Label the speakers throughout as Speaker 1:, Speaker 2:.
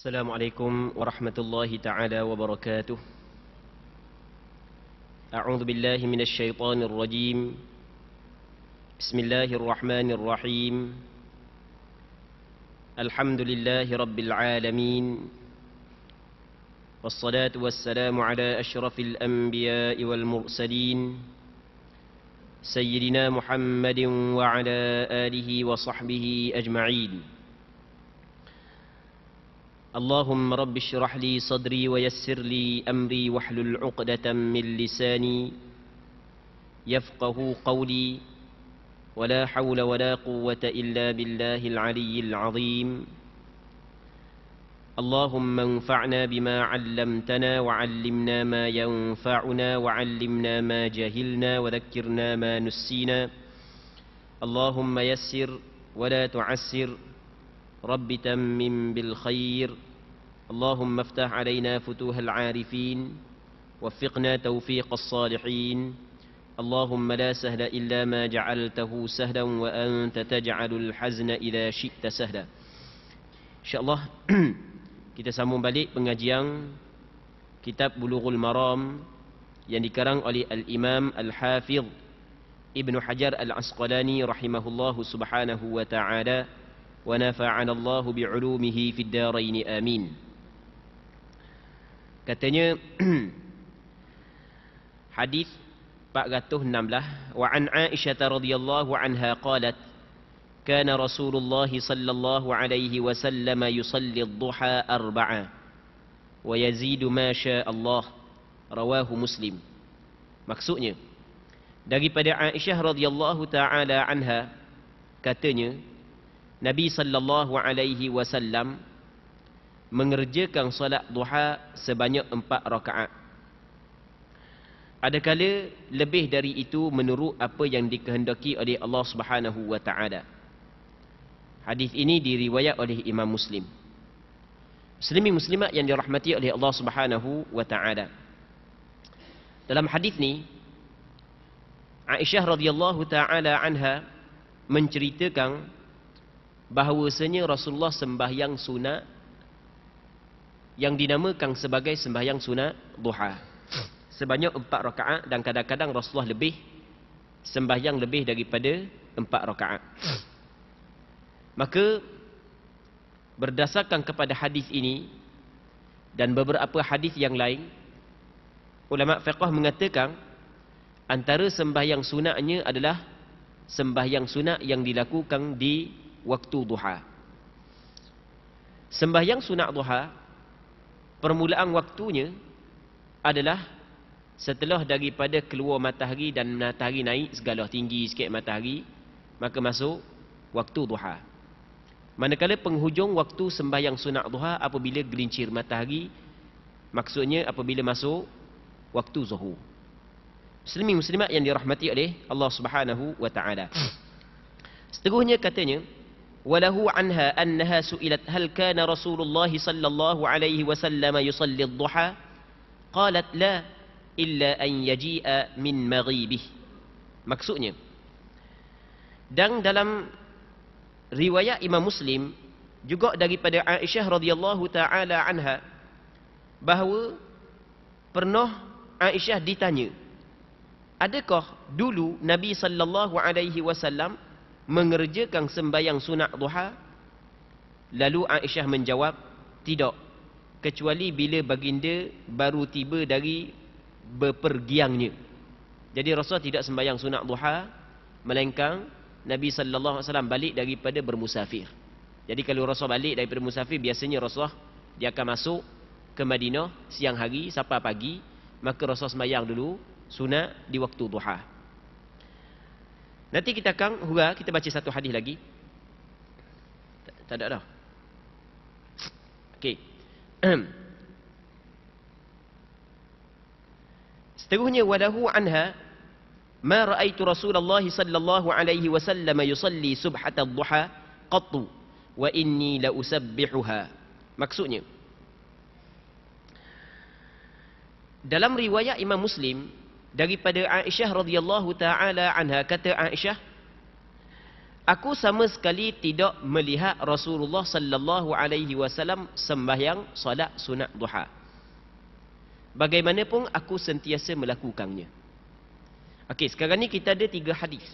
Speaker 1: السلام عليكم ورحمة الله تعالى وبركاته. أعوذ بالله من الشيطان الرجيم. بسم الله الرحمن الرحيم. الحمد لله رب العالمين، والصلاة والسلام على أشرف الأنبياء والمرسلين سيدنا محمد وعلى آله وصحبه أجمعين. اللهم رب اشرح لي صدري ويسر لي أمري واحلل عقدة من لساني يفقه قولي، ولا حول ولا قوة إلا بالله العلي العظيم. اللهم انفعنا بما علمتنا وعلمنا ما ينفعنا وعلمنا ما جهلنا وذكرنا ما نسينا. اللهم يسر ولا تعسر، رب تمم بالخير. اللهم افتح علينا فتوح العارفين، وفقنا توفيق الصالحين. اللهم لا سهل إلا ما جعلته سهلا وأنت تجعل الحزن إذا شئت سهلا. InsyaAllah kita sambung balik pengajian kitab Bulughul Maram yang dikarang oleh Al-Imam Al-Hafidh Ibnu Hajar Al-Asqalani rahimahullahu subhanahu wa ta'ala, wa nafa'ana Allahu bi'ulumihi fid darain amin. Katanya hadis 416, wa an Aisyah radhiyallahu anha qalat kana Rasulullah sallallahu alaihi wasallam yusalli ad-duha arba'a wa yazidu ma syaa Allah, rawahu Muslim. Maksudnya daripada Aisyah radhiyallahu taala anha, katanya Nabi sallallahu alaihi wasallam mengerjakan solat duha sebanyak 4 rakaat. Adakala lebih dari itu menurut apa yang dikehendaki oleh Allah Subhanahu wa taala. Hadis ini diriwayat oleh Imam Muslim. Muslimin muslimat yang dirahmati oleh Allah Subhanahu wa taala. Dalam hadis ni Aisyah radhiyallahu taala anha menceritakan bahawasanya Rasulullah sembahyang sunat yang dinamakan sebagai sembahyang sunat duha sebanyak 4 rakaat, dan kadang-kadang Rasulullah sembahyang lebih daripada 4 rakaat. Maka berdasarkan kepada hadis ini dan beberapa hadis yang lain, ulama fiqh mengatakan antara sembahyang sunatnya adalah sembahyang sunat yang dilakukan di waktu duha. Sembahyang sunat duha, permulaan waktunya adalah setelah daripada keluar matahari dan matahari naik segala tinggi sikit matahari, maka masuk waktu duha. Manakala penghujung waktu sembahyang sunat duha apabila gelincir matahari, maksudnya apabila masuk waktu zuhur. Muslimin muslimat yang dirahmati oleh Allah Subhanahu wa taala. Seterusnya katanya, walahu anha annaha su'ilat hal kana Rasulullah sallallahu alaihi wasallam yusalli ad-duha qalat la illa an yaji'a min maghibih. Maksudnya, dan dalam riwayat Imam Muslim juga daripada Aisyah radhiyallahu taala anha, bahawa pernah Aisyah ditanya, adakah dulu Nabi sallallahu alaihi wasallam mengerjakan sembahyang sunat duha? Lalu Aisyah menjawab, tidak, kecuali bila baginda baru tiba dari bepergiannya. Jadi Rasulullah tidak sembahyang sunat duha, melainkan Nabi sallallahu alaihi wasallam balik daripada bermusafir. Jadi kalau Rasulullah balik daripada musafir, biasanya Rasulullah dia akan masuk ke Madinah siang hari sampai pagi, maka Rasulullah sembahyang dulu sunat di waktu duha. Nanti kita akan hurah, kita baca satu hadis lagi. Tak ada dah. Okey. Seterusnya, walahu anha ma ra'aitu Rasulullah sallallahu alaihi wasallam yusalli subhata ad-duha qattu wa inni la usabbihuha. Maksudnya, dalam riwayat Imam Muslim daripada Aisyah radhiyallahu taala anha, kata Aisyah, Aku sama sekali tidak melihat Rasulullah sallallahu alaihi wasallam sembahyang solat sunat duha. Bagaimanapun aku sentiasa melakukannya. Okey, sekarang ni kita ada 3 hadis.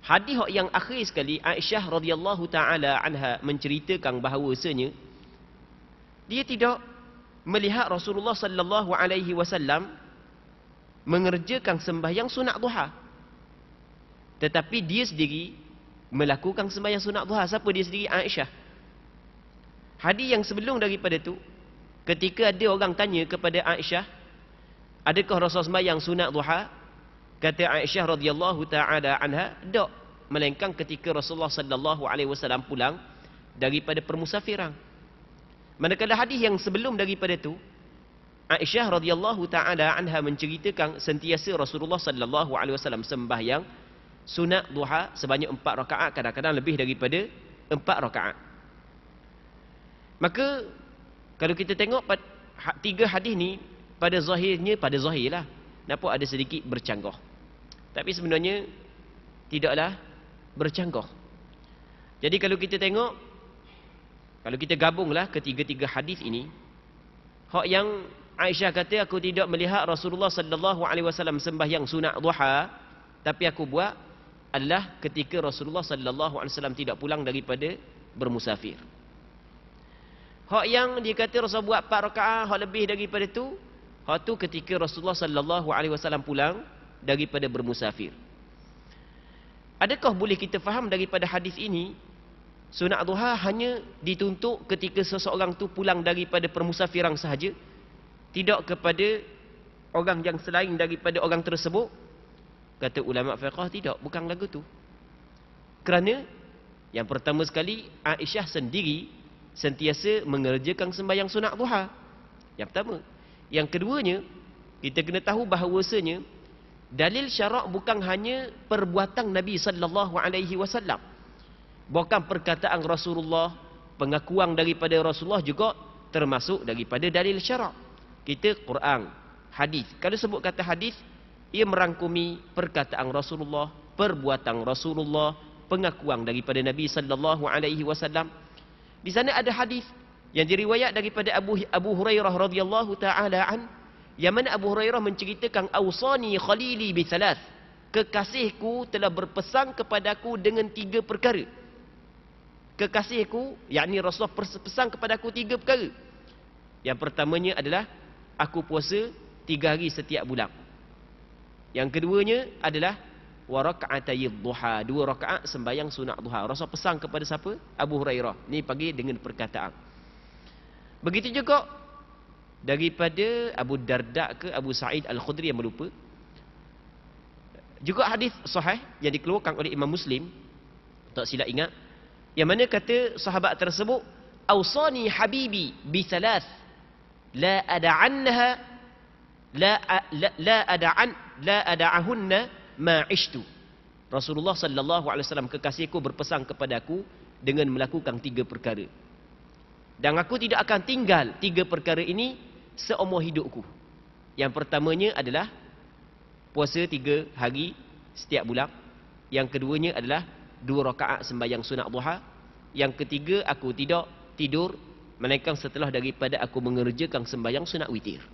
Speaker 1: Hadis yang akhir sekali, Aisyah radhiyallahu taala anha menceritakan bahawasanya dia tidak melihat Rasulullah sallallahu alaihi wasallam mengerjakan sembahyang sunat duha. Tetapi dia sendiri melakukan sembahyang sunat duha. Siapa dia sendiri? Aisyah. Hadis yang sebelum daripada tu, ketika ada orang tanya kepada Aisyah, adakah Rasul sembahyang sunat duha? Kata Aisyah radhiyallahu taala anha, tak, melainkan ketika Rasulullah sallallahu alaihi wasallam pulang daripada permusafiran. Manakala hadis yang sebelum daripada tu, Aisyah radhiyallahu taala anha menceritakan sentiasa Rasulullah sallallahu alaihi wasallam sembahyang sunat duha sebanyak 4 rakaat, kadang-kadang lebih daripada 4 rakaat. Maka kalau kita tengok 3 hadis ni, pada zahirlah nampak ada sedikit bercanggah. Tapi sebenarnya tidaklah bercanggah. Jadi kalau kita tengok, kalau kita gabunglah ketiga-tiga hadis ini, hak yang Aisyah kata aku tidak melihat Rasulullah sallallahu alaihi wasallam sembahyang sunat duha, tapi aku buat, adalah ketika Rasulullah sallallahu alaihi wasallam tidak pulang daripada bermusafir. Hak yang dia kata Rasul buat 4 rakaat, hak lebih daripada tu, hak tu ketika Rasulullah sallallahu alaihi wasallam pulang daripada bermusafir. Adakah boleh kita faham daripada hadis ini, sunat duha hanya dituntut ketika seseorang tu pulang daripada permusafiran sahaja, tidak kepada orang yang selain daripada orang tersebut? Kata ulama fiqh, tidak, bukan lagu tu. Kerana yang pertama sekali, Aisyah sendiri sentiasa mengerjakan sembahyang sunat duha. Yang pertama. Yang keduanya, kita kena tahu bahawasanya dalil syarak bukan hanya perbuatan Nabi sallallahu alaihi wasallam. Bukan perkataan Rasulullah, pengakuan daripada Rasulullah juga termasuk daripada dalil syarak. Kita Quran, hadis. Kalau sebut kata hadis, ia merangkumi perkataan Rasulullah, perbuatan Rasulullah, pengakuan daripada Nabi sallallahu alaihi wasallam. Di sana ada hadis yang diriwayat daripada Abu Hurairah radhiyallahu taala an, yang mana Abu Hurairah menceritakan ausani khalili bi thalath, kekasihku telah berpesan kepadaku dengan 3 perkara. Kekasihku, yakni Rasulullah pesan kepadaku 3 perkara. Yang pertamanya adalah aku puasa 3 hari setiap bulan. Yang keduanya adalah wa raka'atayid duha, 2 rakaat sembahyang sunat duha. Rasul pesan kepada siapa? Abu Hurairah. Ni panggil dengan perkataan. Begitu juga daripada Abu Darda ke Abu Sa'id Al-Khudri yang melupa. Juga hadis sahih yang dikeluarkan oleh Imam Muslim, tak silap ingat, yang mana kata sahabat tersebut, "Ausani habibi bi thalath la ada'anha la ada'ahunna ma ishtu." Rasulullah sallallahu alaihi wasallam, kekasihku, berpesan kepadaku dengan melakukan 3 perkara. Dan aku tidak akan tinggal 3 perkara ini seumur hidupku. Yang pertamanya adalah puasa 3 hari setiap bulan. Yang keduanya adalah 2 rakaat sembahyang sunat duha. Yang ketiga, aku tidak tidur melainkan setelah daripada aku mengerjakan sembahyang sunat witir.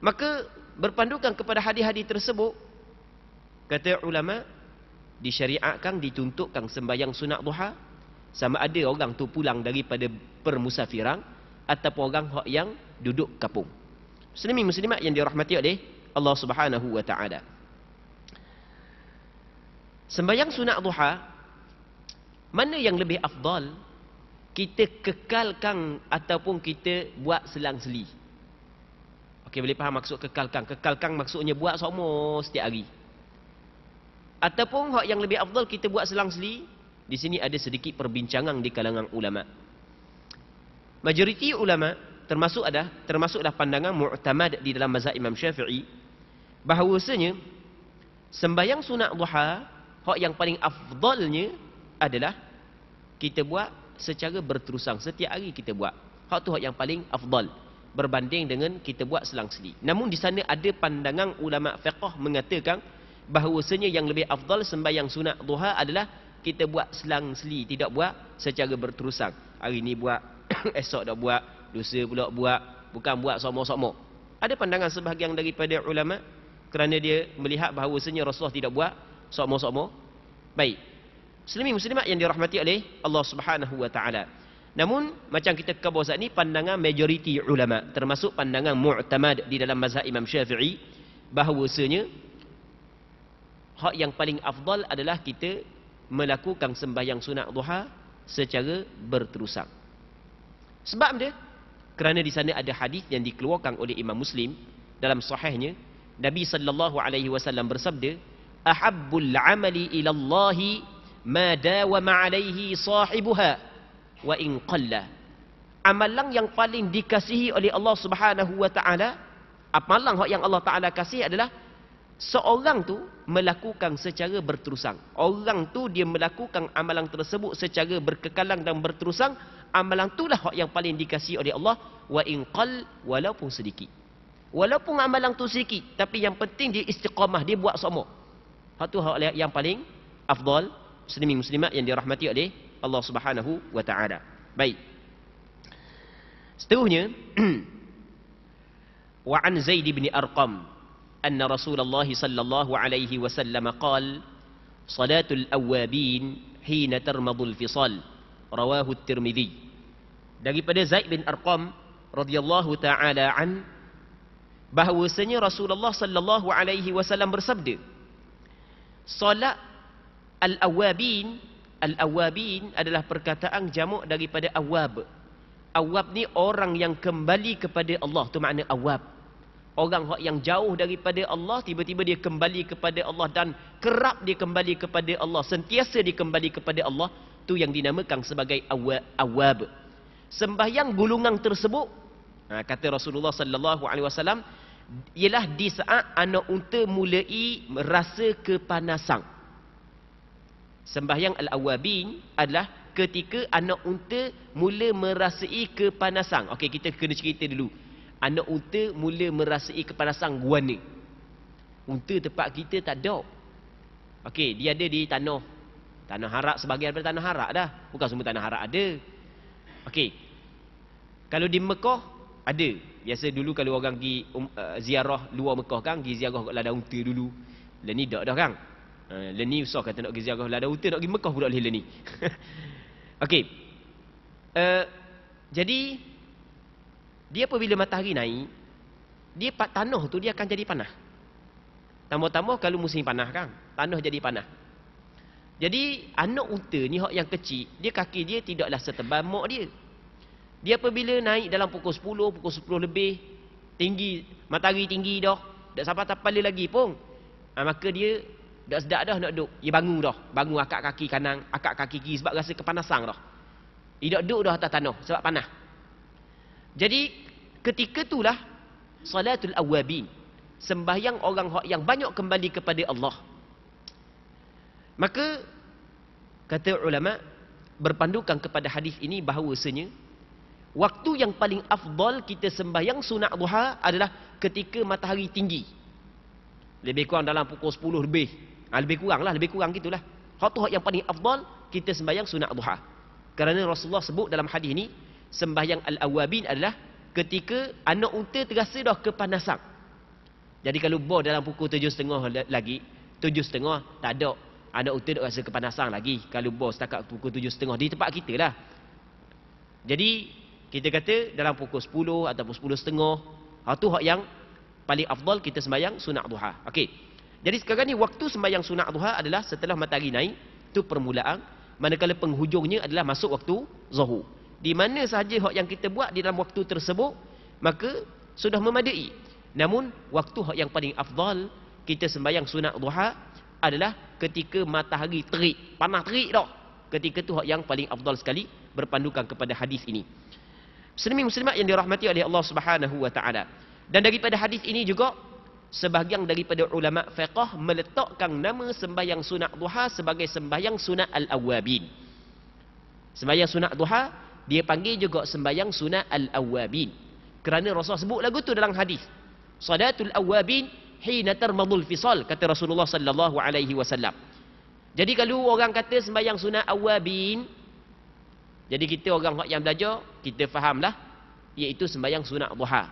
Speaker 1: Maka berpandukan kepada hadis-hadis tersebut, kata ulama, disyariatkan, dituntutkan sembahyang sunat duha, sama ada orang tu pulang daripada permusafiran ataupun orang yang duduk kampung. Muslimin muslimat yang dirahmati oleh Allah Subhanahu wa taala. Sembahyang sunat duha, mana yang lebih afdal kita kekalkan ataupun kita buat selang-seli? Okey, boleh faham maksud kekalkan? Kekalkan maksudnya buat semua setiap hari. Ataupun hak yang lebih afdal kita buat selang-seli? Di sini ada sedikit perbincangan di kalangan ulama. Majoriti ulama termasuklah pandangan mu'tamad di dalam mazhab Imam Syafi'i, bahawasanya sembahyang sunat duha, hak yang paling afdalnya adalah kita buat secara berterusan, setiap hari kita buat. Hak tu hak yang paling afdal berbanding dengan kita buat selang-seli. Namun di sana ada pandangan ulama fiqh mengatakan bahawasanya yang lebih afdal sembahyang sunat duha adalah kita buat selang-seli, tidak buat secara berterusan. Hari ni buat, esok dah buat, lusa pula buat, bukan buat somok-somok. Ada pandangan sebahagian daripada ulama kerana dia melihat bahawasanya Rasulullah tidak buat somok-somok. Baik. Muslimin muslimat yang dirahmati oleh Allah Subhanahu wa taala. Namun macam kita kebawah saat ni pandangan majoriti ulama, termasuk pandangan mu'tamad di dalam mazhab Imam Syafi'i, bahawasanya hak yang paling afdal adalah kita melakukan sembahyang sunat duha secara berterusan. Sebab dia kerana di sana ada hadis yang dikeluarkan oleh Imam Muslim dalam sahihnya, Nabi sallallahu alaihi wasallam bersabda, "Ahabbul 'amali ila Allah ma dawama 'alaihi sahibuha wa in qalla." Amalan yang paling dikasihi oleh Allah Subhanahu wa taala, amalan yang Allah Taala kasih adalah seorang tu melakukan secara berterusan. Orang tu dia melakukan amalan tersebut secara berkekalan dan berterusan, amalan itulah hak yang paling dikasihi oleh Allah, wa in qall, walaupun sedikit. Walaupun amalan tu sikit, tapi yang penting dia istiqamah, dia buat semua. Hak tu hak yang paling afdal, muslimin muslimat yang dirahmati oleh Allah Subhanahu wa taala. Baik. Seterusnya, wa an Zaid bin Arqam anna Rasulullah sallallahu alaihi wasallam qala salatul awabin hina tarmadul fisal, rawahu at-Tirmidzi. Daripada Zaid bin Arqam radhiyallahu taala an, bahawasanya Rasulullah sallallahu alaihi wasallam bersabda, solat al-awabin, al-awabin adalah perkataan jamak daripada awab. Awab ni orang yang kembali kepada Allah, tu makna awab. Orang yang jauh daripada Allah, tiba-tiba dia kembali kepada Allah dan kerap dia kembali kepada Allah, sentiasa dia kembali kepada Allah, tu yang dinamakan sebagai awab. Sembahyang golongan tersebut, kata Rasulullah sallallahu alaihi wasallam, ialah di saat anak unta mulai merasa kepanasan. Sembahyang al-awabin adalah ketika anak unta mula merasai kepanasan. Okey, kita kena cerita dulu. Anak unta mula merasai kepanasan guana. Unta tempat kita tak ada. Okey, dia ada di tanah harak, sebahagian daripada tanah harak dah. Bukan semua tanah harak ada. Okey. Kalau di Mekah ada. Biasa dulu kalau orang pergi ziarah luar Mekah kan, pergi ziarah kat ladang unta dulu. Lah ni dah kan. Lah ni usah kata nak pergi ziarah ladang unta, nak pergi Mekah pula boleh lah ni. Okey. Jadi dia apabila matahari naik, dia tanah tu dia akan jadi panas. Tambah-tambah kalau musim panas kan, tanah jadi panas. Jadi anak unta ni hak yang kecil, dia kaki dia tidaklah setebal mak dia. Dia apabila naik dalam pukul 10 lebih, tinggi, matahari tinggi dah, tak sampai tapal lagi pun. Maka dia dah sedap dah nak duduk. Dia bangun dah, bangun akak kaki kanan, akak kaki kiri sebab rasa kepanasan dah. Dia duduk dah atas tanah sebab panas. Jadi ketika itulah salatul awabin, sembahyang orang yang banyak kembali kepada Allah. Maka kata ulama berpandukan kepada hadis ini bahawasanya waktu yang paling afdal kita sembahyang sunat duha adalah ketika matahari tinggi. Lebih kurang dalam pukul 10 lebih. Lebih kurang gitulah. Hak tu hak yang paling afdal kita sembahyang sunat duha. Kerana Rasulullah sebut dalam hadis ini, sembahyang al-awabin adalah ketika anak unta terasa dah kepanasan. Jadi kalau bor dalam pukul 7.30 lagi, 7.30 tak ada, anak unta dah rasa kepanasan lagi. Kalau bor setakat pukul 7.30 di tempat kita lah. Jadi kita kata dalam pukul 10 ataupun 10.30, itu hak yang paling afdal kita sembahyang sunat duha. Okey. Jadi sekarang ni waktu sembahyang sunat duha adalah setelah matahari naik, itu permulaan, manakala penghujungnya adalah masuk waktu zuhur. Di mana sahaja hak yang kita buat di dalam waktu tersebut, maka sudah memadai. Namun waktu hak yang paling afdal kita sembahyang sunat duha adalah ketika matahari terik, panas terik dah. Ketika tu hak yang paling afdal sekali berpandukan kepada hadis ini. Muslimin muslimat yang dirahmati oleh Allah Subhanahu wa taala. Dan daripada hadis ini juga sebahagian daripada ulama fiqh meletakkan nama sembahyang sunat duha sebagai sembahyang sunat al-awabin. Sembahyang sunat duha dia panggil juga sembahyang sunat al-awabin. Kerana Rasulullah sebut lagu tu dalam hadis. Salatul awabin hina tarmadul fisal, kata Rasulullah sallallahu alaihi wasallam. Jadi kalau orang kata sembahyang sunat awabin, jadi kita orang yang belajar, kita fahamlah, iaitu sembahyang sunat duha.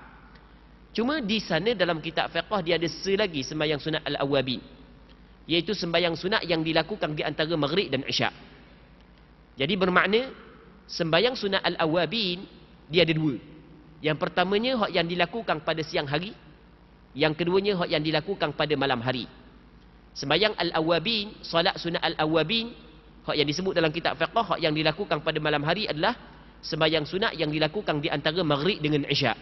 Speaker 1: Cuma di sana dalam kitab fiqh dia ada selagi sembahyang sunat al-awabin, iaitu sembahyang sunat yang dilakukan di antara maghrib dan isyak. Jadi bermakna sembahyang sunat al-awabin dia ada dua. Yang pertamanya hak yang dilakukan pada siang hari, yang keduanya hak yang dilakukan pada malam hari. Sembahyang al-awabin, solat sunat al-awabin, hak yang disebut dalam kitab fiqh, hak yang dilakukan pada malam hari adalah sembahyang sunat yang dilakukan di antara maghrib dengan isyak.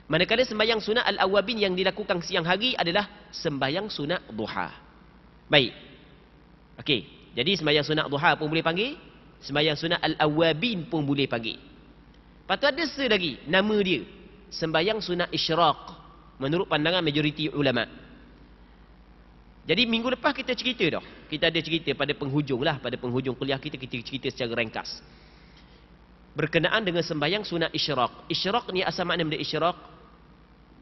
Speaker 1: Manakala sembahyang sunat al-awabin yang dilakukan siang hari adalah sembahyang sunat duha. Baik. Okey, jadi sembahyang sunat duha pun boleh panggil, sembahyang sunat al-awabin pun boleh panggil. Lepas tu ada lagi nama dia, sembahyang sunat isyraq, menurut pandangan majoriti ulama. Jadi minggu lepas kita cerita dah. Kita ada cerita pada penghujung lah, pada penghujung kuliah kita cerita secara ringkas berkenaan dengan sembahyang sunat isyraq. Isyraq ni asal makna benda isyraq,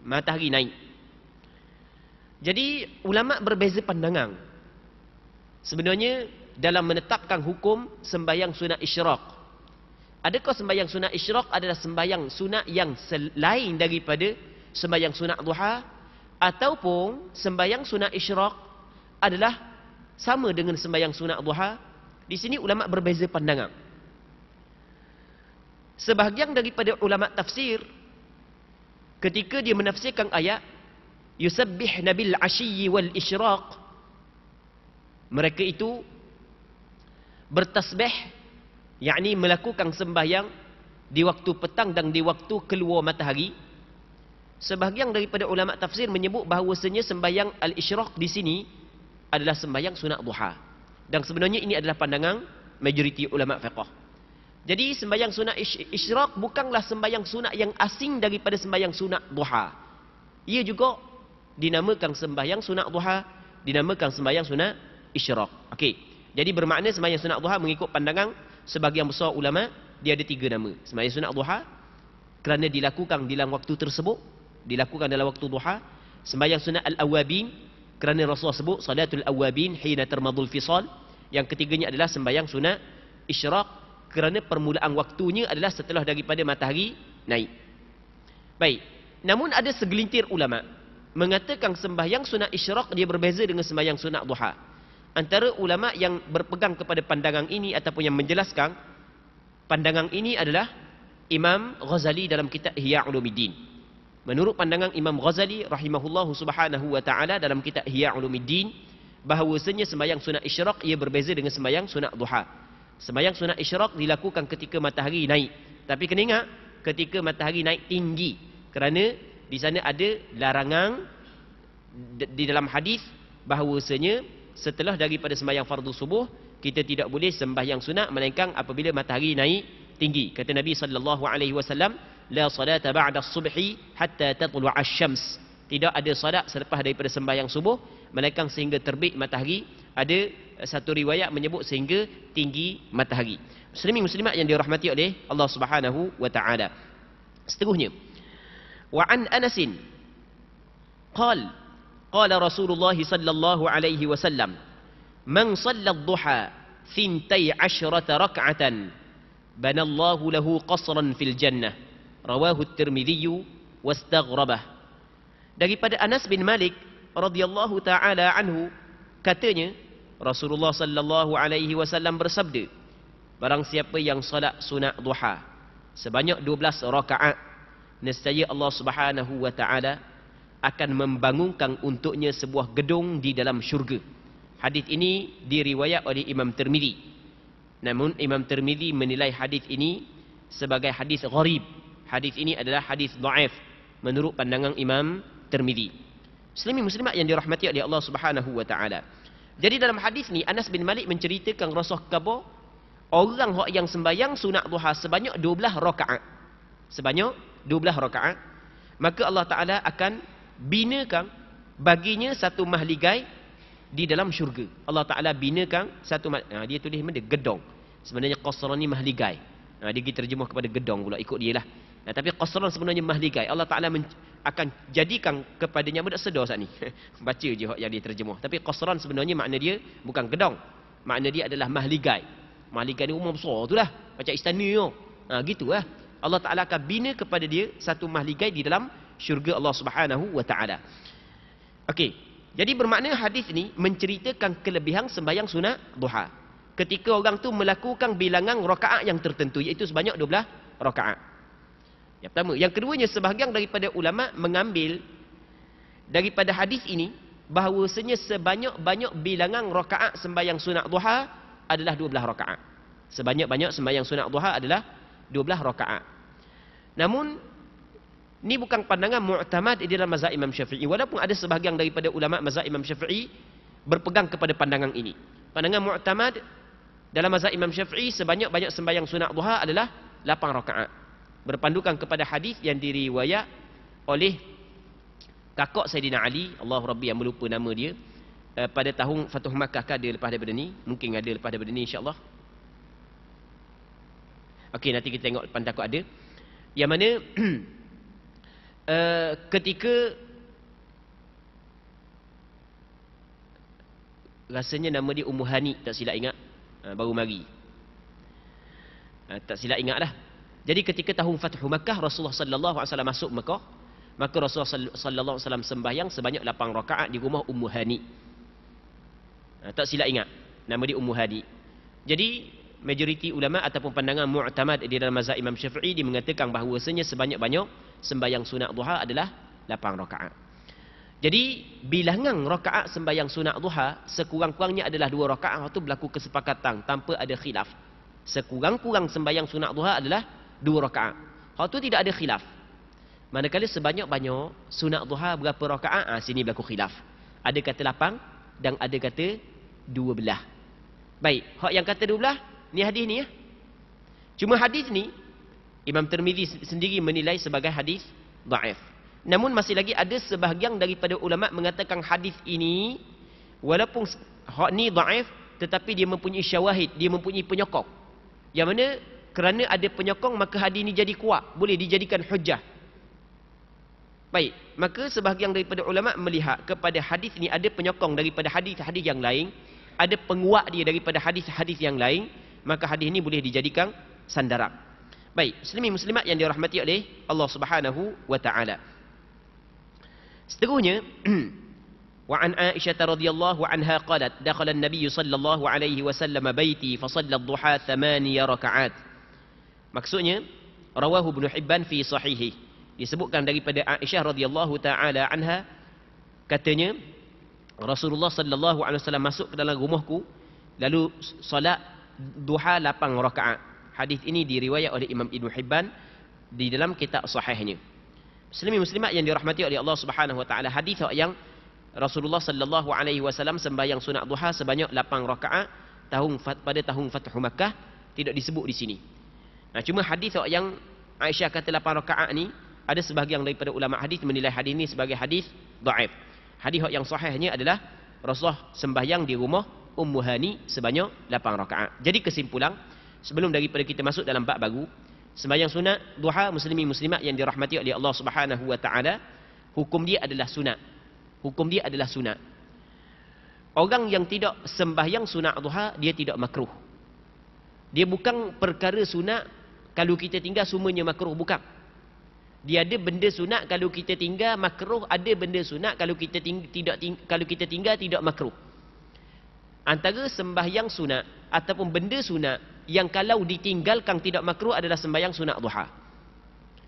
Speaker 1: matahari naik. Jadi ulama berbeza pandangan sebenarnya dalam menetapkan hukum sembahyang sunat isyraq. Adakah sembahyang sunat isyraq adalah sembahyang sunat yang selain daripada sembahyang sunat duha, ataupun sembahyang sunat isyraq adalah sama dengan sembahyang sunat duha? Di sini ulama berbeza pandangan. Sebahagian daripada ulama tafsir ketika dia menafsirkan ayat yusabbihna bil ashiyyi wal isyraq, mereka itu bertasbih, yakni melakukan sembahyang di waktu petang dan di waktu keluar matahari. Sebahagian daripada ulama tafsir menyebut bahawasanya sembahyang al-isyraq di sini adalah sembahyang sunat duha. Dan sebenarnya ini adalah pandangan majoriti ulama fiqh. Jadi sembahyang sunat isyraq bukanlah sembahyang sunat yang asing daripada sembahyang sunat duha. Ia juga dinamakan sembahyang sunat duha, dinamakan sembahyang sunat isyraq. Okey. Jadi bermakna sembahyang sunat duha mengikut pandangan sebahagian besar ulama, dia ada tiga nama. Sembahyang sunat duha kerana dilakukan dalam waktu tersebut, dilakukan dalam waktu duha. Sembahyang sunat al-awabin kerana Rasulullah sebut salatul awabin hina tarmadul fisal. Yang ketiganya adalah sembahyang sunat isyraq kerana permulaan waktunya adalah setelah daripada matahari naik. Baik. Namun ada segelintir ulama mengatakan sembahyang sunat isyraq dia berbeza dengan sembahyang sunat duha. Antara ulama yang berpegang kepada pandangan ini ataupun yang menjelaskan pandangan ini adalah Imam Ghazali dalam kitab Ihya Ulumuddin. Menurut pandangan Imam Ghazali rahimahullahu subhanahu wa ta'ala dalam kitab Ihya Ulumuddin, bahawasanya sembahyang sunat isyraq ia berbeza dengan sembahyang sunat duha. Sembahyang sunat isyraq dilakukan ketika matahari naik. Tapi kena ingat, ketika matahari naik tinggi. Kerana di sana ada larangan di dalam hadis bahawasanya setelah daripada sembahyang fardu subuh, kita tidak boleh sembahyang sunat melainkan apabila matahari naik tinggi. Kata Nabi sallallahu alaihi wasallam, la salata ba'da as-subhi hatta tatlu'a asy-syams. Tidak ada salat selepas daripada sembahyang subuh melainkan sehingga terbit matahari. Ada satu riwayat menyebut sehingga tinggi matahari. Muslimin muslimat yang dirahmati oleh Allah Subhanahu wa taala. Seterusnya, wa an Anas qala Rasulullah sallallahu alaihi wasallam, man shalla ad-duha 12 rak'atan banallahu lahu qasran fil jannah. Rawahu at-Tirmidzi wastaghrabah. Daripada Anas bin Malik radhiyallahu taala anhu, katanya Rasulullah sallallahu alaihi wasallam bersabda, barang siapa yang solat sunat duha sebanyak 12 rakaat, nescaya Allah Subhanahu wa taala akan membangunkan untuknya sebuah gedung di dalam syurga. Hadis ini diriwayat oleh Imam Tirmidzi. Namun Imam Tirmidzi menilai hadis ini sebagai hadis gharib. Hadis ini adalah hadis dhaif menurut pandangan Imam Tirmidzi. Muslimin muslimat yang dirahmati oleh Allah Subhanahu wa taala. Jadi dalam hadis ni Anas bin Malik menceritakan Rasul khabar orang yang sembahyang sunat duha sebanyak 12 rakaat. Sebanyak 12 rakaat, maka Allah Taala akan binakan baginya satu mahligai di dalam syurga. Allah Taala binakan satu dia tulis benda gedong. Sebenarnya qasran ni mahligai. Dia terjemah kepada gedong pula ikut dia lah. Tapi qasran sebenarnya mahligai. Allah Taala akan jadikan kepadanya budak sedar saat ni. Baca je hak yang diterjemah. Tapi qasran sebenarnya makna dia bukan gedong. Makna dia adalah mahligai. Mahligai ni rumah besar tu lah. Macam istana tu. Gitu lah. Allah Ta'ala akan bina kepada dia satu mahligai di dalam syurga Allah Subhanahu wa Ta'ala. Okey. Jadi bermakna hadis ni menceritakan kelebihan sembahyang sunat duha. Ketika orang tu melakukan bilangan rakaat yang tertentu, iaitu sebanyak 12 rakaat. Yang pertama. Yang keduanya, sebahagian daripada ulama mengambil daripada hadis ini bahawasanya sebanyak-banyak bilangan rakaat sembahyang sunat duha adalah 12 rakaat. Sebanyak-banyak sembahyang sunat duha adalah 12 rakaat. Namun ni bukan pandangan mu'tamad di dalam mazhab Imam Syafi'i. Walaupun ada sebahagian daripada ulama mazhab Imam Syafi'i berpegang kepada pandangan ini. Pandangan mu'tamad dalam mazhab Imam Syafi'i sebanyak-banyak sembahyang sunat duha adalah 8 rakaat. Berpandukan kepada hadis yang diriwayat oleh kakak Sayyidina Ali, Allah Rabbi yang melupa nama dia, pada tahun Fatuh Makkah. Ada lepas daripada ni? Mungkin ada lepas daripada ni, insya-Allah. Okey, nanti kita tengok depan takut ada. Yang mana ketika rasanya nama dia Ummu Hani, tak silap ingat, baru mari, tak silap ingat dah. Jadi ketika tahun Fathu Makkah, Rasulullah sallallahu alaihi wasallam masuk Makkah, maka Rasulullah sallallahu alaihi wasallam sembahyang sebanyak 8 rakaat di rumah Ummu Hani. Tak silap ingat, nama dia Ummu Hani. Jadi majoriti ulama ataupun pandangan mu'tamad di dalam mazhab Imam Syafi'i dia mengatakan bahawasanya sebanyak-banyak sembahyang sunat duha adalah 8 rakaat. Jadi bilangan rakaat sembahyang sunat duha sekurang-kurangnya adalah 2 rakaat. Itu berlaku kesepakatan tanpa ada khilaf. Sekurang-kurang sembahyang sunat duha adalah 2 rakaat. Hal tu tidak ada khilaf. Manakala sebanyak-banyak sunat duha berapa rakaat? Sini berlaku khilaf. Ada kata 8 dan ada kata 12. Baik, hak yang kata 12 ni hadis ni ya. Cuma hadis ni Imam Tirmizi sendiri menilai sebagai hadis dhaif. Namun masih lagi ada sebahagian daripada ulama mengatakan hadis ini walaupun hak ni dhaif tetapi dia mempunyai syawahid, dia mempunyai penyokong. Yang mana kerana ada penyokong maka hadis ini jadi kuat, boleh dijadikan hujjah. Baik, maka sebahagian daripada ulama melihat kepada hadis ini ada penyokong daripada hadis-hadis yang lain, ada penguat dia daripada hadis-hadis yang lain, maka hadis ini boleh dijadikan sandaran. Baik, muslimin muslimat yang dirahmati oleh Allah Subhanahu wa Ta'ala. Seterusnya, wa an Aisyah radhiyallahu anha qalat dakhala an-nabiy sallallahu alaihi wasallam baiti fa shalla ad-duha 8 raka'at. Maksudnya rawahu Ibnu Hibban fi sahihi. Disebutkan daripada Aisyah radhiyallahu taala anha, katanya Rasulullah sallallahu alaihi wasallam masuk ke dalam rumahku lalu solat duha 8 rakaat. Hadis ini diriwayat oleh Imam Ibnu Hibban di dalam kitab sahihnya. Muslimin muslimat yang dirahmati oleh Allah Subhanahu wa taala, hadis yang Rasulullah sallallahu alaihi wasallam sembahyang sunat duha sebanyak 8 rakaat pada tahun Fathu Makkah tidak disebut di sini. Cuma hadis yang Aisyah kata 8 rakaat ni ada sebahagian daripada ulama hadis menilai hadis ini sebagai hadis dhaif. Hadis yang sahihnya adalah Rasulullah sembahyang di rumah Ummu Hani sebanyak 8 rakaat. Jadi kesimpulan, sebelum daripada kita masuk dalam bab baru, sembahyang sunat duha muslimin muslimat yang dirahmati oleh Allah Subhanahu wa taala, hukum dia adalah sunat. Hukum dia adalah sunat. Orang yang tidak sembahyang sunat duha dia tidak makruh. Dia bukan perkara sunat kalau kita tinggal semuanya makruh, bukan. Dia ada benda sunat kalau kita tinggal makruh, ada benda sunat kalau kita tinggal tidak makruh. Antara sembahyang sunat ataupun benda sunat yang kalau ditinggalkan tidak makruh adalah sembahyang sunat duha.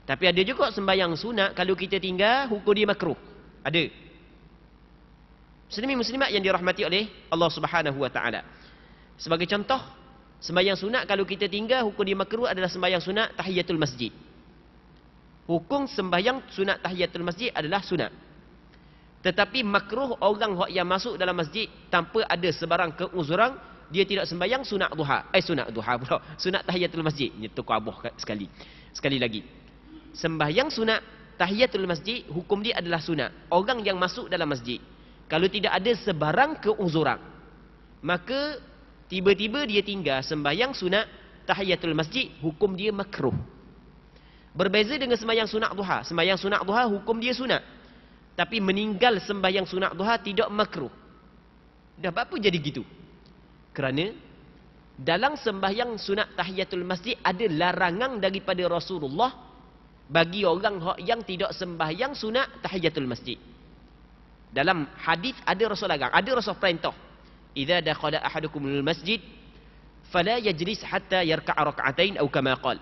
Speaker 1: Tapi ada juga sembahyang sunat kalau kita tinggal hukum dia makruh. Ada. Muslimin muslimat yang dirahmati oleh Allah Subhanahu wa taala. Sebagai contoh, sembahyang sunat kalau kita tinggal hukum dia makruh adalah sembahyang sunat tahiyatul masjid. Hukum sembahyang sunat tahiyatul masjid adalah sunat. Tetapi makruh orang yang masuk dalam masjid tanpa ada sebarang keuzuran, dia tidak sembahyang sunat duha. Sunat duha pula. Sunat tahiyatul masjid. Ini tukar abah sekali. Sekali lagi. Sembahyang sunat tahiyatul masjid, hukum dia adalah sunat. Orang yang masuk dalam masjid, kalau tidak ada sebarang keuzuran, maka tiba-tiba dia tinggal sembahyang sunat tahiyatul masjid, hukum dia makruh. Berbeza dengan sembahyang sunat duha. Sembahyang sunat duha hukum dia sunat. Tapi meninggal sembahyang sunat duha tidak makruh. Dah apa jadi gitu? Kerana dalam sembahyang sunat tahiyatul masjid ada larangan daripada Rasulullah bagi orang yang tidak sembahyang sunat tahiyatul masjid. Dalam hadis ada Rasul larang, ada Rasul perintah. Idza dakhala ahadukumul masjid fala yajlis hatta yarka'a rak'atain atau kama qala.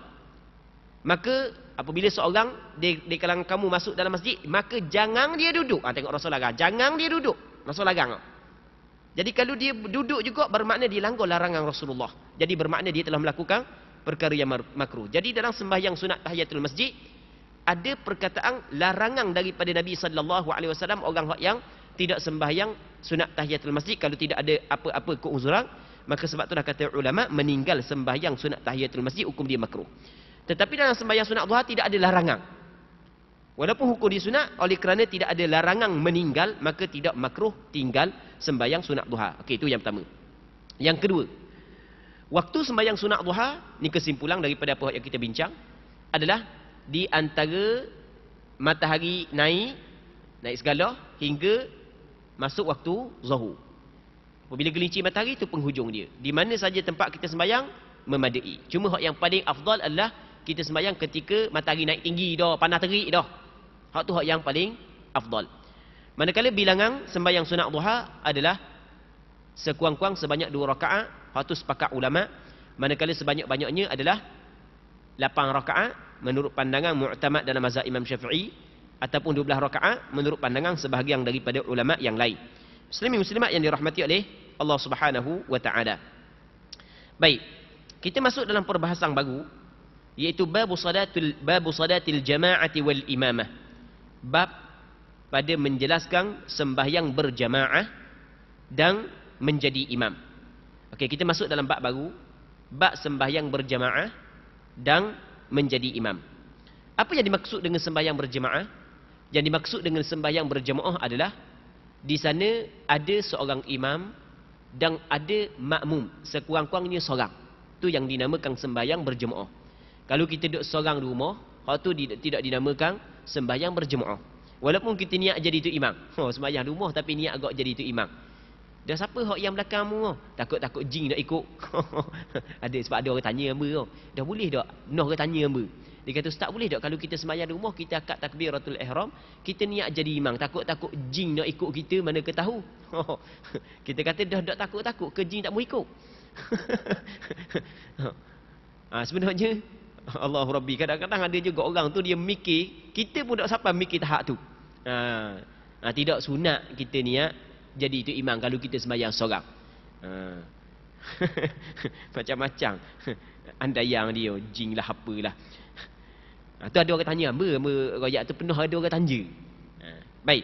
Speaker 1: Maka apabila seorang di kalangan kamu masuk dalam masjid, maka jangan dia duduk. Tengok Rasul larang, jangan dia duduk. Rasul larang. Jadi kalau dia duduk juga bermakna dia langgar larangan Rasulullah. Jadi bermakna dia telah melakukan perkara yang makruh. Jadi dalam sembahyang sunat tahiyatul masjid ada perkataan larangan daripada Nabi sallallahu alaihi wasallam orang yang tidak sembahyang sunat tahiyatul masjid kalau tidak ada apa-apa keuzuran, maka sebab itulah kata ulama meninggal sembahyang sunat tahiyatul masjid hukum dia makruh. Tetapi dalam sembahyang sunat duha tidak ada larangan. Walaupun hukum dia sunat, oleh kerana tidak ada larangan meninggal, maka tidak makruh tinggal sembahyang sunat duha. Okey, itu yang pertama. Yang kedua, waktu sembahyang sunat duha, ni kesimpulan daripada apa yang kita bincang, adalah di antara matahari naik segala hingga masuk waktu zuhur. Apabila gelincir matahari itu penghujung dia. Di mana saja tempat kita sembahyang memadai. Cuma hak yang paling afdal adalah kita sembahyang ketika matahari naik tinggi dah, panas terik dah. Hak tu hak yang paling afdal. Manakala bilangan sembahyang sunat duha adalah sekurang-kurang sebanyak 2 rakaat, hak tu sepakat ulama. Manakala sebanyak-banyaknya adalah 8 rakaat menurut pandangan mu'tamad dalam mazhab Imam Syafi'i, ataupun 12 rakaat menurut pandangan sebahagian daripada ulama yang lain. Muslimin muslimat yang dirahmati oleh Allah Subhanahu wa taala. Baik, kita masuk dalam perbahasan baru, iaitu babu salatil jama'ati wal imamah. Bab pada menjelaskan sembahyang berjamaah dan menjadi imam. Okey, kita masuk dalam bab baru, bab sembahyang berjamaah dan menjadi imam. Apa yang dimaksud dengan sembahyang berjamaah? Yang dimaksud dengan sembahyang berjamaah adalah di sana ada seorang imam dan ada makmum, sekurang-kurangnya seorang. Itu yang dinamakan sembahyang berjamaah. Kalau kita duduk seorang di rumah, hal tu tidak dinamakan sembahyang berjemaah. Walaupun kita niat jadi itu imam. Sembahyang di rumah tapi niat agak jadi itu imam. Dah siapa hak yang belakangmu? Takut jin nak ikut. Ada sebab ada orang tanya hamba. Dah boleh tak? Noh orang tanya hamba. Dia kata ustaz boleh tak kalau kita sembahyang di rumah kita akad takbiratul ihram, kita niat jadi imam. Takut jin nak ikut kita, mana ke tahu. Kita kata dah takut ke jin tak mau ikut. Sebenarnya Allah Rabbi, kadang-kadang ada juga orang tu dia mikir, kita pun tak sampai mikir tahap tu. Tidak sunat kita niat jadi itu imam kalau kita sembahyang seorang. Macam-macam andaian dia, jin lah apalah. Tu ada orang tanya, royak tu penuh ada orang tanya. Baik.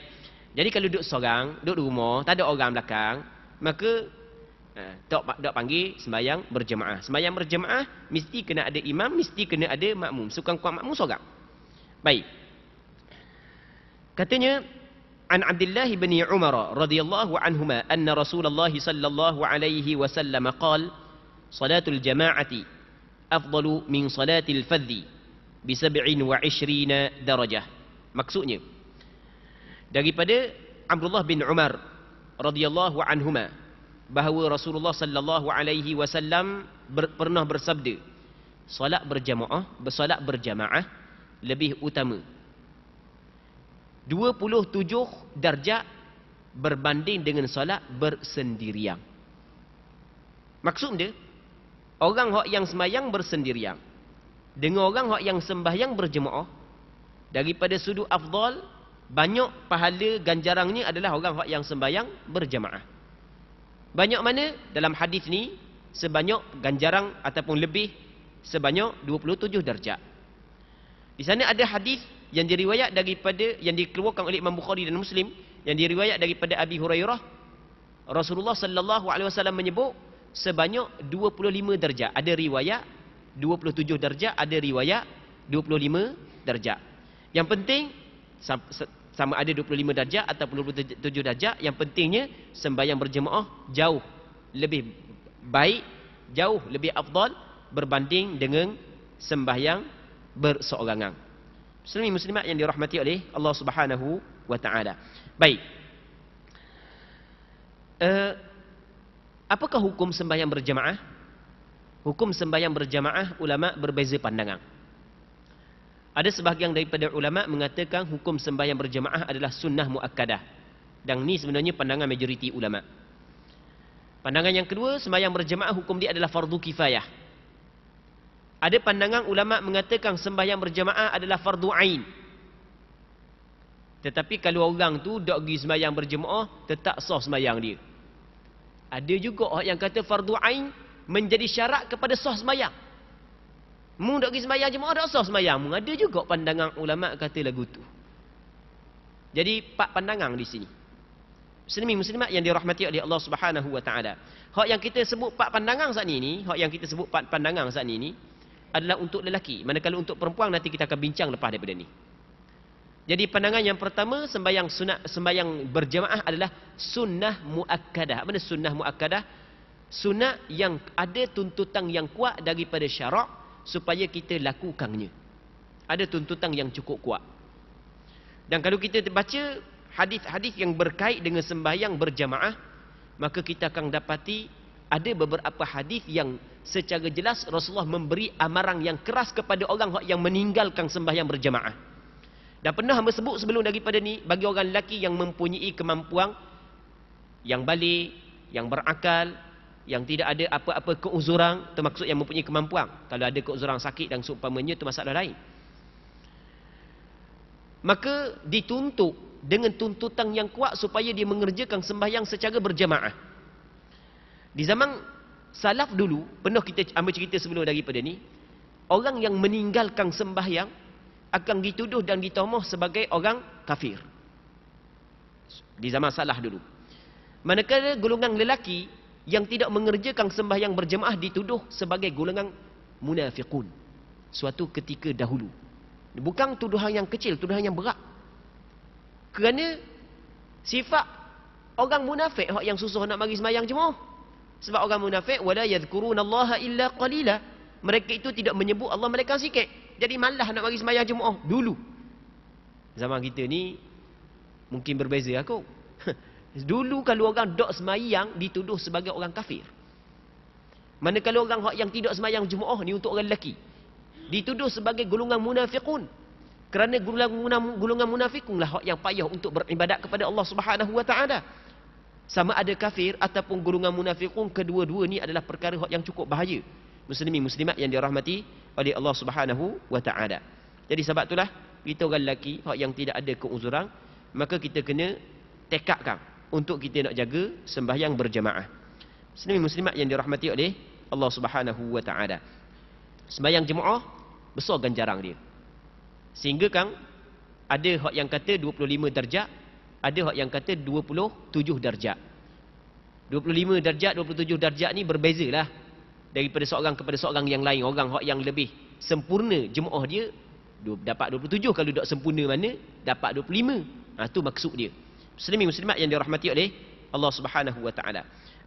Speaker 1: Jadi kalau duduk seorang, duduk di rumah, tak ada orang belakang, maka tak panggil sembahyang berjemaah. Sembahyang berjemaah mesti kena ada imam, mesti kena ada makmum. Sekurang-kurang makmum seorang. Baik. Katanya an Abdullah bin Umar radhiyallahu anhuma anna Rasulullah sallallahu alaihi wasallam qala salatul jama'ati afdalu min salatil fadhi bi 27 darajah. Maksudnya daripada Abdullah bin Umar radhiyallahu anhuma bahawa Rasulullah sallallahu alaihi wasallam pernah bersabda, solat berjamaah lebih utama 27 darjat berbanding dengan solat bersendirian. Maksud dia, orang yang sembahyang bersendirian dengan orang yang sembahyang berjemaah, daripada sudut afdal, banyak pahala ganjarannya adalah orang yang sembahyang berjemaah. Banyak mana? Dalam hadis ni sebanyak ganjaran ataupun lebih sebanyak 27 darjat. Di sana ada hadis yang diriwayat daripada, yang dikeluarkan oleh Imam Bukhari dan Muslim, yang diriwayat daripada Abi Hurairah, Rasulullah sallallahu alaihi wasallam menyebut sebanyak 25 darjat. Ada riwayat 27 darjat, ada riwayat 25 darjat. Yang penting sama ada 25 darjat ataupun 27 darjat, yang pentingnya sembahyang berjemaah jauh lebih baik, jauh lebih afdal berbanding dengan sembahyang berseorangan. Muslimin muslimat yang dirahmati oleh Allah Subhanahu wa taala. Baik. Apakah hukum sembahyang berjamaah? Hukum sembahyang berjamaah ulama berbeza pandangan. Ada sebahagian daripada ulama mengatakan hukum sembahyang berjamaah adalah sunnah muakkadah. Dan ni sebenarnya pandangan majoriti ulama. Pandangan yang kedua, sembahyang berjamaah hukum dia adalah fardu kifayah. Ada pandangan ulama mengatakan sembahyang berjamaah adalah fardu ain. Tetapi kalau orang tu tak pergi sembahyang berjamaah, tetap sah sembahyang dia. Ada juga orang yang kata fardu ain menjadi syarat kepada sah sembahyang. Mu tak pergi sembahyang jemaah, tak sah sembahyang. Mu ada juga pandangan ulama kata lagu tu. Jadi 4 pandangan di sini. Muslimin muslimat yang dirahmati oleh Allah Subhanahu wa taala. Hak yang kita sebut 4 pandangan saat ini, hak yang kita sebut 4 pandangan saat ini adalah untuk lelaki. Manakala untuk perempuan nanti kita akan bincang lepas daripada ni. Jadi pandangan yang pertama, sembahyang berjamaah adalah sunnah muakkadah. Apa maksud sunnah muakkadah? Sunnah yang ada tuntutan yang kuat daripada syarak supaya kita lakukannya. Ada tuntutan yang cukup kuat. Dan kalau kita baca hadis-hadis yang berkait dengan sembahyang berjamaah, maka kita akan dapati ada beberapa hadis yang secara jelas Rasulullah memberi amaran yang keras kepada orang yang meninggalkan sembahyang berjamaah. Dan pernah hamba sebut sebelum daripada ni, bagi orang lelaki yang mempunyai kemampuan, yang balik, yang berakal, yang tidak ada apa-apa keuzuran, termaksud yang mempunyai kemampuan. Kalau ada keuzuran sakit dan seumpamanya, itu masalah lain. Maka dituntut dengan tuntutan yang kuat supaya dia mengerjakan sembahyang secara berjamaah. Di zaman salaf dulu, pernah kita ambil cerita sebelum daripada ni, orang yang meninggalkan sembahyang akan dituduh dan ditomoh sebagai orang kafir. Di zaman salaf dulu. Manakala golongan lelaki yang tidak mengerjakan sembahyang berjamaah dituduh sebagai golongan munafiqun. Suatu ketika dahulu. Bukan tuduhan yang kecil, tuduhan yang berat. Kerana sifat orang munafik yang susah nak bagi sembahyang jemaah. Sebab orang munafik wala yadhkurunallaha illa qalila. Mereka itu tidak menyebut Allah melainkan sikit. Jadi malah nak bagi sembahyang jemaah dulu. Zaman kita ni mungkin berbeza aku. Dulu kalau orang dok sembahyang dituduh sebagai orang kafir. Manakala orang yang tidak sembahyang jemaah ni untuk orang lelaki dituduh sebagai golongan munafiqun. Kerana golongan munafiqun lah yang payah untuk beribadat kepada Allah Subhanahu wa taala. Sama ada kafir ataupun golongan munafiqun, kedua-dua ni adalah perkara yang cukup bahaya. Muslimin muslimat yang dirahmati oleh Allah Subhanahu wa taala. Jadi sebab itulah kita orang lelaki yang tidak ada keuzuran, maka kita kena tekadkan untuk kita nak jaga sembahyang berjamaah. Muslimin muslimat yang dirahmati oleh Allah Subhanahu wa taala. Sembahyang jemaah besar ganjaran dia. Sehingga kan ada hak yang kata 25 darjat, ada hak yang kata 27 darjat. 25 darjat, 27 darjat ni berbezalah daripada seorang kepada seorang yang lain. Orang hak yang lebih sempurna jemaah dia dapat 27, kalau tak sempurna mana dapat 25. Tu maksud dia. Muslimin muslimat yang dirahmati oleh Allah Subhanahu wa taala.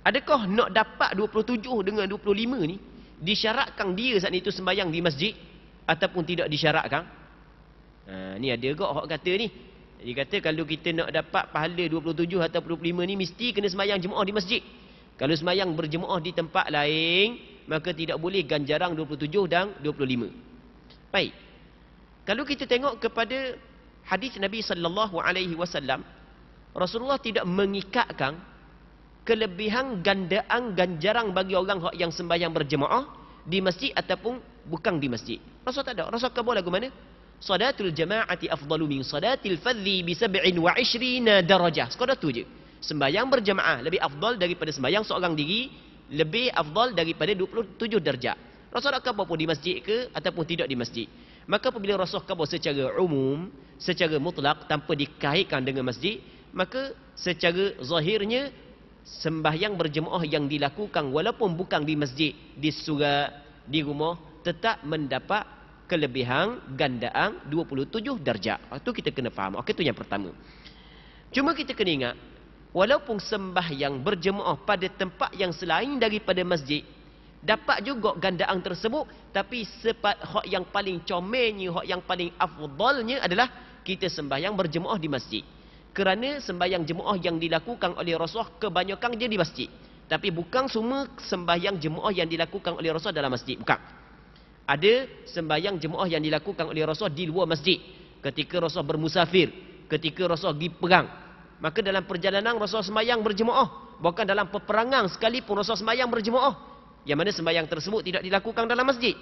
Speaker 1: Adakah nak dapat 27 dengan 25 ni disyaratkan dia saat itu sembahyang di masjid ataupun tidak disyaratkan? Ni ada juga orang kata ni. Dia kata kalau kita nak dapat pahala 27 atau 25 ni mesti kena sembahyang jemaah di masjid. Kalau sembahyang berjemaah di tempat lain, maka tidak boleh ganjaran 27 dan 25. Baik. Kalau kita tengok kepada hadis Nabi sallallahu alaihi wasallam, Rasulullah tidak mengikatkan kelebihan gandaan ganjaran bagi orang yang sembahyang berjemaah di masjid ataupun bukan di masjid. Rasul tak ada. Rasul kata lagu mana? Salatul jama'ati afdalu min salatil fadhi bi 27 darajah. Sekadar tu je. Sembahyang berjemaah lebih afdal daripada sembahyang seorang diri, lebih afdal daripada 27 darjat. Rasul tak kata apa di masjid ke ataupun tidak di masjid. Maka apabila Rasul kata secara umum, secara mutlak tanpa dikaitkan dengan masjid, maka secara zahirnya sembahyang berjemaah yang dilakukan walaupun bukan di masjid, di surau, di rumah, tetap mendapat kelebihan gandaan 27 darjat. Itu kita kena faham. Okey, itu yang pertama. Cuma kita kena ingat, walaupun sembahyang berjemaah pada tempat yang selain daripada masjid, dapat juga gandaan tersebut, tapi hak yang paling comelnya, hak yang paling afdalnya adalah kita sembahyang berjemaah di masjid. Kerana sembahyang jemaah yang dilakukan oleh Rasulullah kebanyakan dia di masjid. Tapi bukan semua sembahyang jemaah yang dilakukan oleh Rasulullah dalam masjid, bukan. Ada sembahyang jemaah yang dilakukan oleh Rasulullah di luar masjid. Ketika Rasulullah bermusafir, ketika Rasulullah pergi perang, maka dalam perjalanan Rasulullah sembahyang berjemaah. Bahkan dalam peperangan sekalipun Rasulullah sembahyang berjemaah, yang mana sembahyang tersebut tidak dilakukan dalam masjid.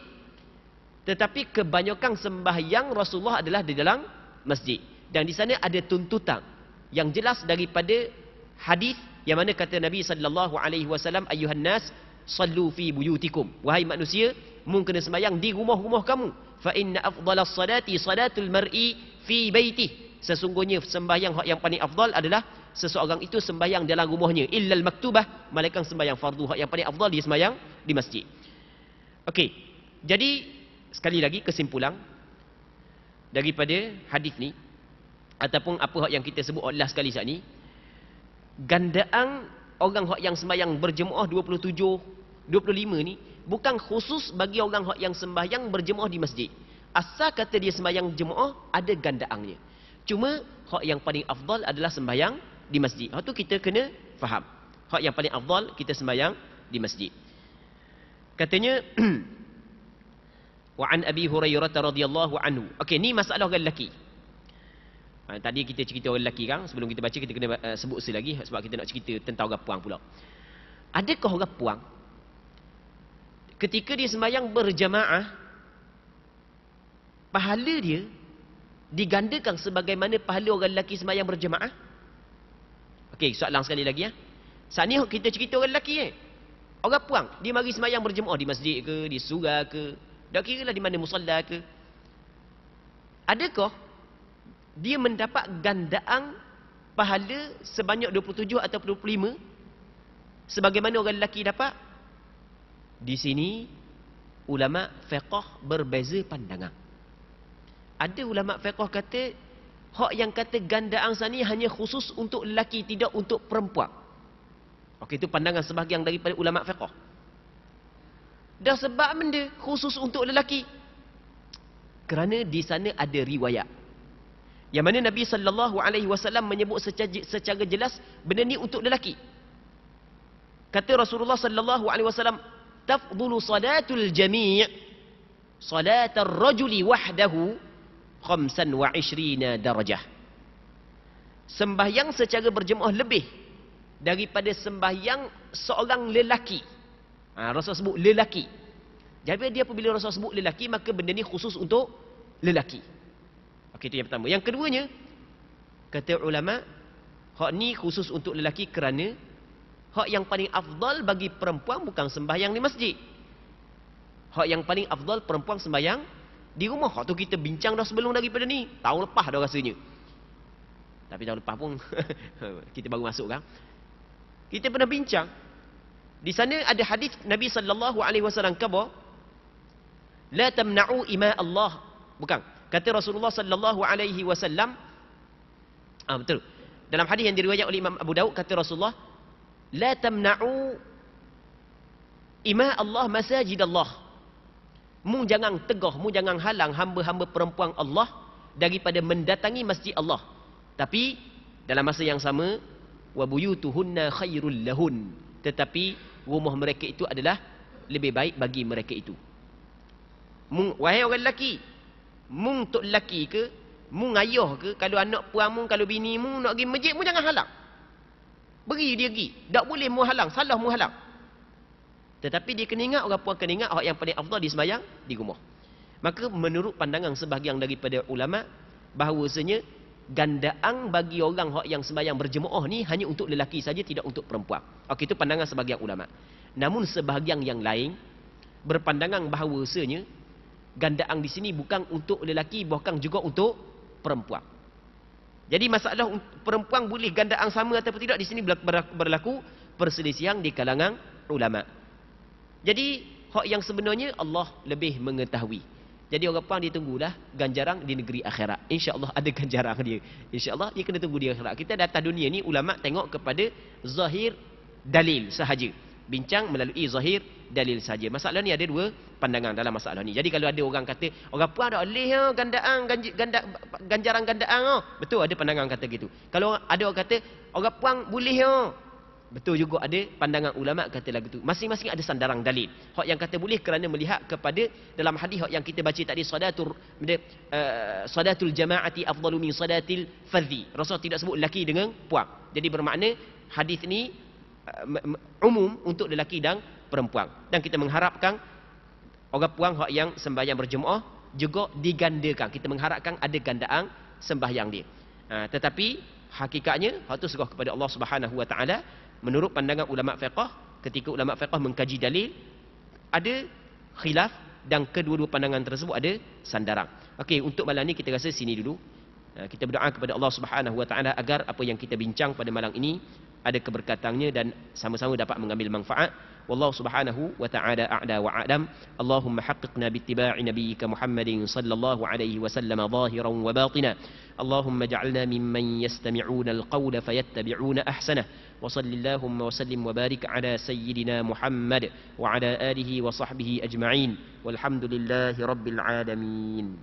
Speaker 1: Tetapi kebanyakan sembahyang Rasulullah adalah di dalam masjid. Dan di sana ada tuntutan yang jelas daripada hadis yang mana kata Nabi sallallahu alaihi wasallam, ayuhan nas sallu fi buyutikum, wahai manusia, mu kena sembahyang di rumah-rumah kamu. Fa inna afdalas salati salatul mar'i fi baitih, sesungguhnya sembahyang hak yang paling afdal adalah seseorang itu sembahyang dalam rumahnya, illal maktubah, malaikat sembahyang fardu, hak yang paling afdal dia sembahyang di masjid. Okey, jadi sekali lagi kesimpulan daripada hadis ni ataupun apa hak yang kita sebut Allah sekali saat ni, gandaan orang hak yang sembahyang berjemaah 27, 25 ni bukan khusus bagi orang hak yang sembahyang berjemaah di masjid. Asal kata dia sembahyang jemaah, ada gandaannya. Cuma hak yang paling afdal adalah sembahyang di masjid. Hak tu kita kena faham. Hak yang paling afdal kita sembahyang di masjid. Katanya wa an Abi Hurairah radhiyallahu anhu. Okey, ni masalah orang lelaki. Tadi kita cerita orang lelaki kan, sebelum kita baca kita kena sebut sekali lagi sebab kita nak cerita tentang orang puang pula. Adakah orang puang ketika dia sembahyang berjamaah, pahala dia digandakan sebagaimana pahala orang lelaki sembahyang berjamaah? Okey, soalan sekali lagi ya. Saat ni kita cerita orang lelaki orang puang, dia mari sembahyang berjamaah di masjid ke, di surau ke, dak kira lah di mana musalla ke. Adakah dia mendapat gandaan pahala sebanyak 27 atau 25 sebagaimana orang lelaki dapat? Di sini ulama fiqh berbeza pandangan. Ada ulama fiqh kata hak yang kata gandaan sani hanya khusus untuk lelaki, tidak untuk perempuan. Okey, itu pandangan sebahagian daripada ulama fiqh. Dah sebab benda khusus untuk lelaki? Kerana di sana ada riwayat yang mana Nabi sallallahu alaihi wasallam menyebut secara jelas benda ni untuk lelaki. Kata Rasulullah sallallahu alaihi wasallam, tafdulu salatul jami' salatar rajuli wahdahu 25 darajah. Sembahyang secara berjemaah lebih daripada sembahyang seorang lelaki. Rasul sebut lelaki. Jadi dia apabila Rasul sebut lelaki, maka benda ni khusus untuk lelaki. Okey, itu yang pertama. Yang keduanya, kata ulama, hak ni khusus untuk lelaki kerana hak yang paling afdal bagi perempuan bukan sembahyang di masjid. Hak yang paling afdal perempuan sembahyang di rumah. Hak tu kita bincang dah sebelum daripada ni. Tahun lepas dah rasanya. Tapi tahun lepas pun kita baru masuk kan. Kita pernah bincang. Di sana ada hadis Nabi sallallahu alaihi wasallam kata, la tamna'u ima Allah. Bukan. Kata Rasulullah sallallahu alaihi wasallam, betul. Dalam hadis yang diriwayatkan oleh Imam Abu Daud, kata Rasulullah, la tamna'u ima Allah masajid Allah. Mu jangan tegah, mu jangan halang hamba-hamba perempuan Allah daripada mendatangi masjid Allah. Tapi dalam masa yang sama, wa buyutuhunna khairul lahun. Tetapi rumah mereka itu adalah lebih baik bagi mereka itu. Wahai orang lelaki, mung tok lelaki ke, mung ayah ke, kalau anak puan mung, kalau bini mung nak pergi masjid, mung jangan halang. Beri dia pergi. Tak boleh mu halang, salah mu halang. Tetapi dia kena ingat, orang puan kena ingat hak yang paling afdal di sembahyang di rumah. Maka menurut pandangan sebahagian daripada ulama, bahawasanya gandaan bagi orang hak yang sembahyang berjemaah ni hanya untuk lelaki saja, tidak untuk perempuan. Okey, itu pandangan sebahagian ulama. Namun sebahagian yang lain berpandangan bahawasanya gandaan di sini bukan untuk lelaki, bahkan juga untuk perempuan. Jadi masalah perempuan boleh gandaan sama atau tidak, di sini berlaku perselisihan di kalangan ulama. Jadi hak yang sebenarnya Allah lebih mengetahui. Jadi orang puan dia tunggulah ganjaran di negeri akhirat. Insya-Allah ada ganjaran dia. Insya-Allah dia kena tunggu di akhirat. Kita datang dunia ni ulama tengok kepada zahir dalil sahaja. bincang melalui zahir dalil saja. Masalah ni ada dua pandangan dalam masalah ni. Jadi kalau ada orang kata orang puan dah boleh ganjaran gandaan, betul ada pandangan kata gitu. Kalau ada orang kata orang puan boleh, betul juga ada pandangan ulama kata lagu tu. Masing-masing ada sandaran dalil. Hak yang kata boleh kerana melihat kepada dalam hadis hak yang kita baca tadi, salatul jamaati afdalu min salatil fardhi. Rasul tidak sebut lelaki dengan puan. Jadi bermakna hadis ni umum untuk lelaki dan perempuan. Dan kita mengharapkan orang puan hak yang sembahyang berjemaah juga digandakan. Kita mengharapkan ada gandaan sembahyang dia. Tetapi hakikatnya hak tu serah kepada Allah Subhanahu Wa Taala. Menurut pandangan ulama fiqh, ketika ulama fiqh mengkaji dalil, ada khilaf dan kedua-dua pandangan tersebut ada sandaran. Okey, untuk malam ni kita rasa sini dulu. Kita berdoa kepada Allah Subhanahu Wa Taala agar apa yang kita bincang pada malam ini ada keberkatannya dan sama-sama dapat mengambil manfaat. Wallahu subhanahu wa ta'ala a'la wa a'lam. Allahumma haqqiqna bittiba'i nabiyyika Muhammadin sallallahu alaihi wasallam zahiran wa batina. Allahumma ja'alna mimman yastami'una al-qawla fayattabi'una ahsanah. Wa sallallahu wa sallim wa barik ala sayyidina Muhammad wa ala alihi wa sahbihi ajma'in. Walhamdulillahi rabbil alamin.